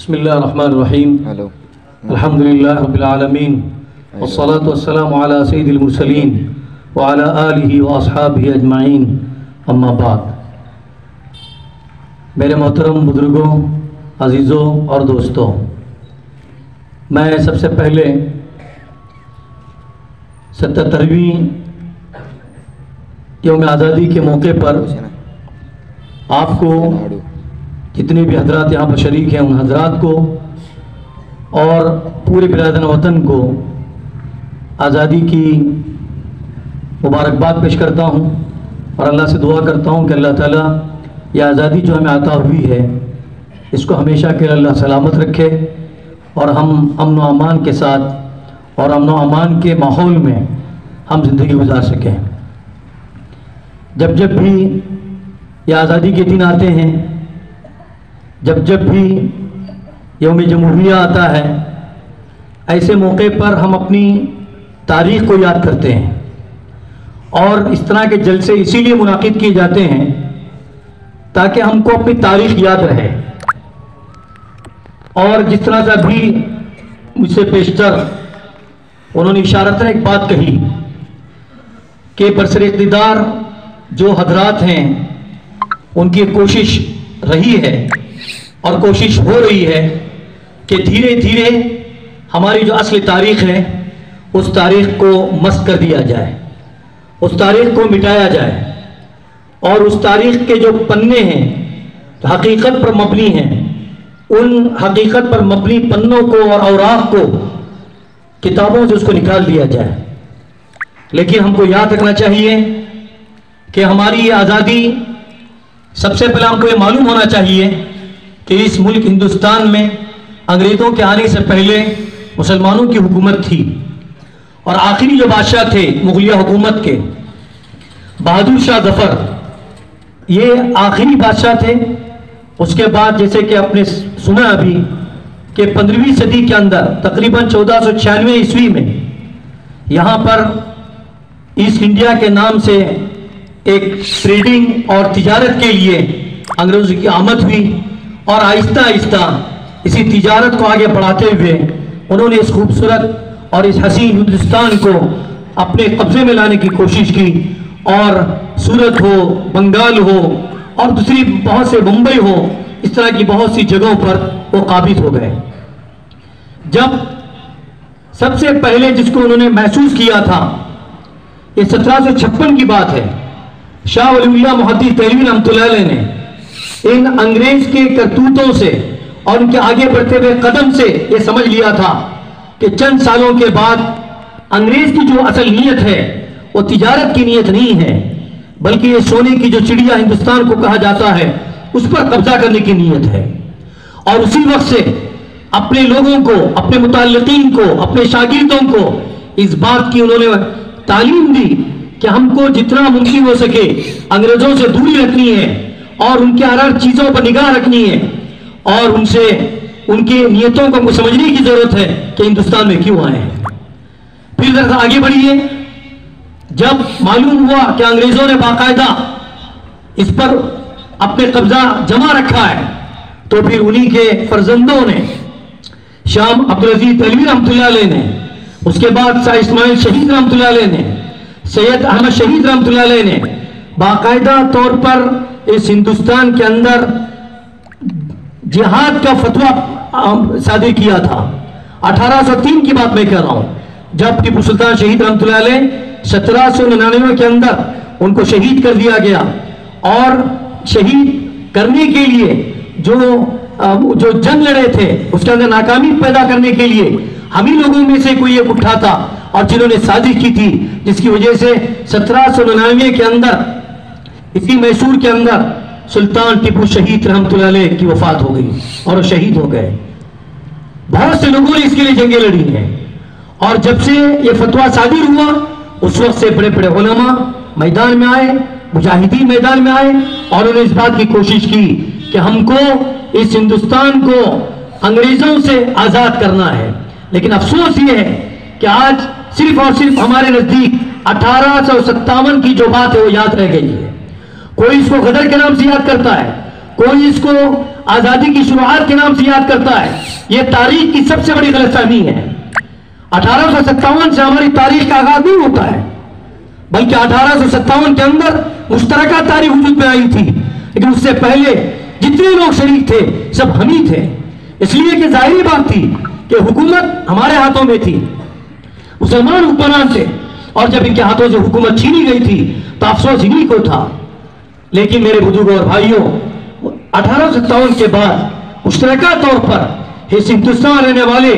بسم اللہ الرحمن الرحیم الحمدللہ رب العالمین والصلاة والسلام علی سید المرسلین وعلی آلہ واصحابہ اجمعین اما بعد۔ میرے محترم بزرگوں، عزیزوں اور دوستوں، میں سب سے پہلے 77ویں یوم آزادی کے موقع پر آپ کو، جتنے بھی حضرات یہاں پر شریک ہیں، ان حضرات کو اور پورے برادران وطن کو آزادی کی مبارکباد پیش کرتا ہوں اور اللہ سے دعا کرتا ہوں کہ اللہ تعالیٰ یہ آزادی جو ہمیں عطا ہوئی ہے اس کو ہمیشہ کے لیے اللہ سلامت رکھے اور ہم امن و امان کے ساتھ اور امن و امان کے ماحول میں ہم زندگی گزار سکیں۔ جب جب بھی یہ آزادی کے دن آتے ہیں، جب بھی یوم جمہوریہ آتا ہے، ایسے موقع پر ہم اپنی تاریخ کو یاد کرتے ہیں اور اس طرح کے جلسے اسی لیے منعقد کیے جاتے ہیں تاکہ ہم کو اپنی تاریخ یاد رہے۔ اور جس طرح سے بھی مجھ سے پیشتر انہوں نے اشارتاً ایک بات کہی کہ برسر اقتدار جو حضرات ہیں ان کی کوشش رہی ہے اور کوشش ہو رہی ہے کہ دھیرے دھیرے ہماری جو اصل تاریخ ہے اس تاریخ کو مسخ کر دیا جائے، اس تاریخ کو مٹایا جائے اور اس تاریخ کے جو پنے ہیں حقیقت پر مبنی ہیں، ان حقیقت پر مبنی پنوں کو اور اوراق کو کتابوں سے اس کو نکال دیا جائے۔ لیکن ہم کو یاد رکھنا چاہیے کہ ہماری یہ آزادی، سب سے پہلے ہم کو یہ معلوم ہونا چاہیے کہ اس ملک ہندوستان میں انگریزوں کے آنے سے پہلے مسلمانوں کی حکومت تھی اور آخری جو بادشاہ تھے مغلیہ حکومت کے، بہادر شاہ ظفر، یہ آخری بادشاہ تھے۔ اس کے بعد جیسے کہ آپ نے سنا ابھی کہ 15ویں صدی کے اندر تقریباً 1496 عیسوی میں یہاں پر ایسٹ انڈیا کے نام سے ایک ٹریڈنگ اور تجارت کے لیے انگریزوں کی آمد ہوئی اور آہستہ آہستہ اسی تجارت کو آگے بڑھاتے ہوئے انہوں نے اس خوبصورت اور اس حسین ہندوستان کو اپنے قبضے میں لانے کی کوشش کی اور سورت ہو، بنگال ہو اور دوسری بہت سے بمبئی ہو، اس طرح کی بہت سی جگہوں پر وہ قابض ہو گئے۔ جب سب سے پہلے جس کو انہوں نے محسوس کیا تھا، یہ 1756 کی بات ہے، شاہ ولی اللہ محدث دہلوی رحمۃ اللہ علیہ نے ان انگریز کے کرتوتوں سے اور ان کے آگے بڑھتے ہوئے قدم سے یہ سمجھ لیا تھا کہ چند سالوں کے بعد انگریز کی جو اصل نیت ہے وہ تجارت کی نیت نہیں ہے، بلکہ یہ سونے کی جو چڑیا ہندوستان کو کہا جاتا ہے اس پر قبضہ کرنے کی نیت ہے۔ اور اسی وقت سے اپنے لوگوں کو، اپنے متعلقین کو، اپنے شاگردوں کو اس بات کی انہوں نے تعلیم دی کہ ہم کو جتنا ممکن ہو سکے انگریزوں سے دوری رکھنی ہے اور ان کے ہر چیزوں پر نگاہ رکھنی ہے اور ان سے ان کی نیتوں کو سمجھنے کی ضرورت ہے کہ ہندوستان میں کیوں آئے ہیں۔ پھر ذرا آگے بڑھیے، جب معلوم ہوا کہ انگریزوں نے باقاعدہ اس پر اپنے قبضہ جمع رکھا ہے تو پھر انہی کے فرزندوں نے، شاہ عبدالعزیز دہلوی رحمۃ اللہ علیہ نے، اس کے بعد شاہ اسماعیل شہید رحمۃ اللہ علیہ نے، سید احمد شہید رحمۃ اللہ علیہ نے باقاعدہ طور پر اس ہندوستان کے اندر جہاد کا فتویٰ صادر کیا تھا۔ 1803 کی بات میں کہہ رہا ہوں، جب ٹیپو سلطان شہید رحمۃ اللہ علیہ 1799 کے اندر ان کو شہید کر دیا گیا اور شہید کرنے کے لیے جو جنگ لڑے تھے اس کے اندر ناکامی پیدا کرنے کے لیے ہم ہی لوگوں میں سے کوئی ایک اٹھا تھا اور جنہوں نے سازش کی تھی، جس کی وجہ سے 1799 کے اندر اسی میسور کے اندر سلطان ٹیپو شہید رحمۃ اللہ علیہ کی وفات ہو گئی اور وہ شہید ہو گئے۔ بہت سے لوگوں نے اس کے لیے جنگیں لڑی ہیں اور جب سے یہ فتویٰ صادر ہوا اس وقت سے بڑے بڑے علماء میدان میں آئے، مجاہدین میدان میں آئے اور انہوں نے اس بات کی کوشش کی کہ ہم کو اس ہندوستان کو انگریزوں سے آزاد کرنا ہے۔ لیکن افسوس یہ ہے کہ آج صرف اور صرف ہمارے نزدیک 1857 کی جو بات ہے وہ یاد رہ گئی ہے۔ کوئی اس کو غدر کے نام سے یاد کرتا ہے، کوئی اس کو آزادی کی شروعات کے نام سے یاد کرتا ہے، یہ تاریخ کی سب سے بڑی غلط فہمی ہے۔ 1857 سے ہماری تاریخ کا آغاز نہیں ہوتا ہے، بلکہ 1857 کے اندر مشترکہ تاریخ وجود میں آئی تھی، لیکن اس سے پہلے جتنے لوگ شریک تھے سب ہم ہی تھے، اس لیے کہ ظاہری بات تھی کہ حکومت ہمارے ہاتھوں میں تھی، مسلمان حکمران تھے، اور جب ان کے ہاتھوں سے حکومت چھینی گئی تھی تو افسوس انہی کو تھا۔ لیکن میرے بزرگوں اور بھائیوں، 1857 کے بعد مشترکہ طور پر اس ہندوستان رہنے والے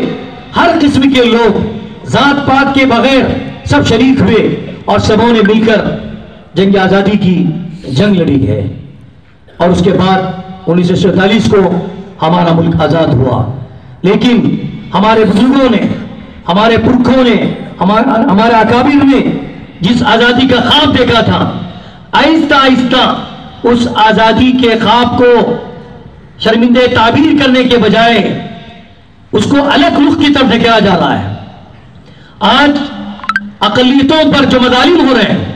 ہر قسم کے لوگ ذات پات کے بغیر سب شریک ہوئے اور سبوں نے مل کر جنگ آزادی کی جنگ لڑی ہے، اور اس کے بعد 1947 کو ہمارا ملک آزاد ہوا۔ لیکن ہمارے بزرگوں نے، ہمارے پرکھوں نے، ہمارے اکابر نے جس آزادی کا خواب دیکھا تھا، آہستہ آہستہ اس آزادی کے خواب کو شرمندہ تعبیر کرنے کے بجائے اس کو الگ رخ کی طرف دھکیلا جا رہا ہے۔ آج اقلیتوں پر جو مظالم ہو رہے ہیں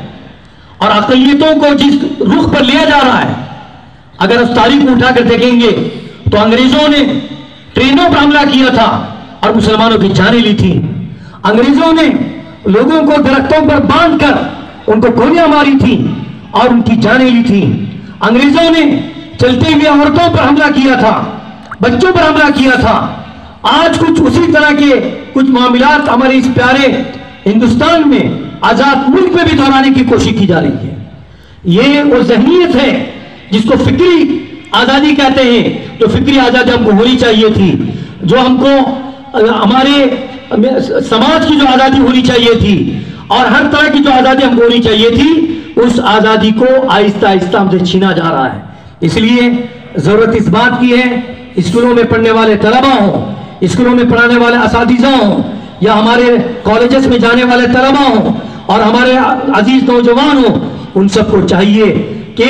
اور اقلیتوں کو جس رخ پر لیا جا رہا ہے، اگر اس تاریخ کو اٹھا کر دیکھیں گے تو انگریزوں نے ٹرینوں پر حملہ کیا تھا اور مسلمانوں کی جانیں لی تھی، انگریزوں نے لوگوں کو درختوں پر باندھ کر ان کو گولیاں ماری تھی اور ان کی جانیں لی تھی، انگریزوں نے چلتے ہوئے عورتوں پر حملہ کیا تھا، بچوں پر حملہ کیا تھا۔ آج کچھ اسی طرح کے کچھ معاملات ہمارے اس پیارے ہندوستان میں، آزاد ملک میں بھی دہرانے کی کوشش کی جا رہی ہے۔ یہ وہ ذہنیت ہے جس کو فکری آزادی کہتے ہیں، جو فکری آزادی ہم کو ہونی چاہیے تھی، جو ہم کو ہمارے سماج کی جو آزادی ہونی چاہیے تھی اور ہر طرح کی جو آزادی ہم کو ہونی چاہیے تھی، اس آزادی کو آہستہ آہستہ ہم سے چھینا جا رہا ہے۔ اس لیے ضرورت اس بات کی ہے، اسکولوں میں پڑھنے والے طلبہ ہوں، اسکولوں میں پڑھانے والے اساتذہ ہوں، یا ہمارے کالجز میں جانے والے طلبہ ہوں اور ہمارے عزیز نوجوان ہوں، ان سب کو چاہیے کہ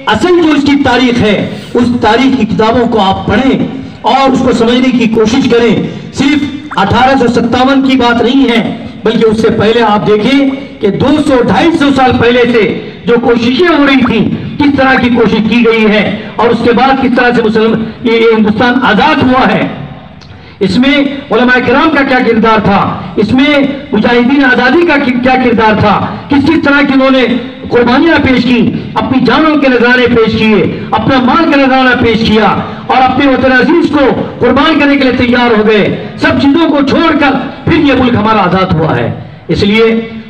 اصل جو اس کی تاریخ ہے، اس تاریخ کی کتابوں کو آپ پڑھیں اور اس کو سمجھنے کی کوشش کریں۔ صرف 1857 کی بات نہیں ہے، بلکہ اس سے پہلے آپ دیکھیں کہ 200-250 سال پہلے سے جو کوششیں ہو رہی تھیں، کس طرح کی کوشش کی گئی ہے، اور اس کے بعد کس طرح سے یہ ہندوستان آزاد ہوا ہے۔ اس میں علماء کرام کا کیا کردار تھا، اس میں مجاہدین آزادی کا کیا کردار تھا، کس طرح کی انہوں نے قربانیاں پیش کی، اپنی جانوں کے نذرانے پیش کیے، اپنا مال کا نذرانہ پیش کیا اور اپنے وطن عزیز کو قربان کرنے کے لیے تیار ہو گئے۔ سب چیزوں کو چھوڑ کر پھر یہ ملک ہمارا آزاد ہوا ہے۔ اس لیے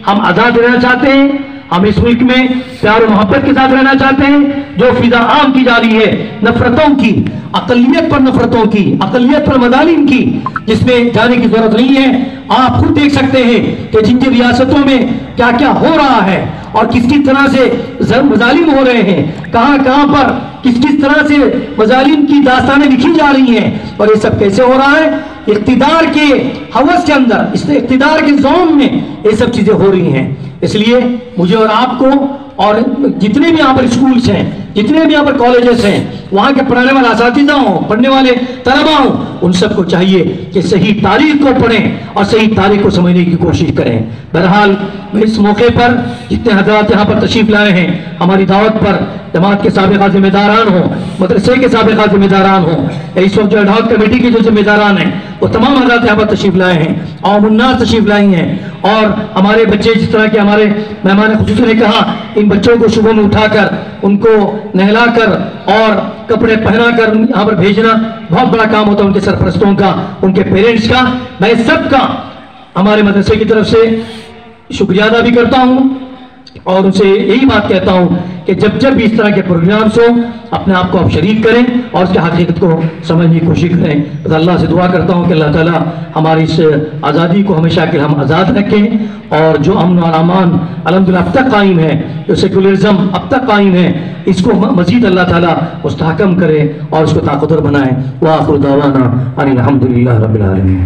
ہم آزاد رہنا چاہتے ہیں، ہم اس ملک میں پیار و محبت کے ساتھ رہنا چاہتے ہیں۔ جو فضا عام کی جا رہی ہے نفرتوں کی، اقلیت پر نفرتوں کی، اقلیت پر مظالم کی، جس میں جانے کی ضرورت نہیں ہے۔ آپ خود دیکھ سکتے ہیں کہ جن جن ریاستوں میں کیا کیا ہو رہا ہے اور کس کس طرح سے مظالم ہو رہے ہیں، کہاں کہاں پر کس کس طرح سے مظالم کی داستانیں لکھی جا رہی ہیں، اور یہ سب کیسے ہو رہا ہے؟ اقتدار کے ہوس کے اندر، اس اقتدار کے زوم میں یہ سب چیزیں ہو رہی ہیں۔ اس لیے مجھے اور آپ کو اور جتنے بھی یہاں پر اسکولز ہیں، جتنے بھی یہاں پر کالجز ہیں، وہاں کے پڑھانے والے اساتذہ ہوں، پڑھنے والے طلبہ ہوں، ان سب کو چاہیے کہ صحیح تاریخ کو پڑھیں اور صحیح تاریخ کو سمجھنے کی کوشش کریں۔ بہرحال میں اس موقع پر جتنے حضرات یہاں پر تشریف لائے ہیں، ہماری دعوت پر جماعت کے سابقہ ذمہ داران ہوں، مدرسے کے سابقہ ذمہ داران ہوں، اس وقت جو ایڈ کمیٹی کے جو ذمہ داران ہیں، وہ تمام حضرات یہاں پر تشریف لائے ہیں، عوام الناس تشریف لائی ہیں، اور ہمارے بچے جس طرح کے ہمارے مہمان خصوصی نے کہا، ان بچوں کو صبح میں اٹھا کر ان کو نہلا کر اور کپڑے پہنا کر یہاں پر بھیجنا بہت بڑا کام ہوتا ہے ان کے سرپرستوں کا، ان کے پیرنٹس کا۔ میں سب کا ہمارے مدرسے کی طرف سے شکریہ ادا بھی کرتا ہوں اور ان سے یہی بات کہتا ہوں کہ جب بھی اس طرح کے پروگرامز ہوں، اپنے آپ کو آپ شریک کریں اور اس کی حقیقت کو سمجھنے کی کوشش کریں۔ تو اللہ سے دعا کرتا ہوں کہ اللہ تعالیٰ ہماری اس آزادی کو ہمیشہ کے ہم آزاد رکھیں، اور جو امن و امان الحمدللہ اب تک قائم ہے، جو سیکولرزم اب تک قائم ہے، اس کو مزید اللہ تعالیٰ مستحکم کرے اور اس کو طاقتور بنائے۔ وآخر دعوانا ان الحمدللہ رب العالمین۔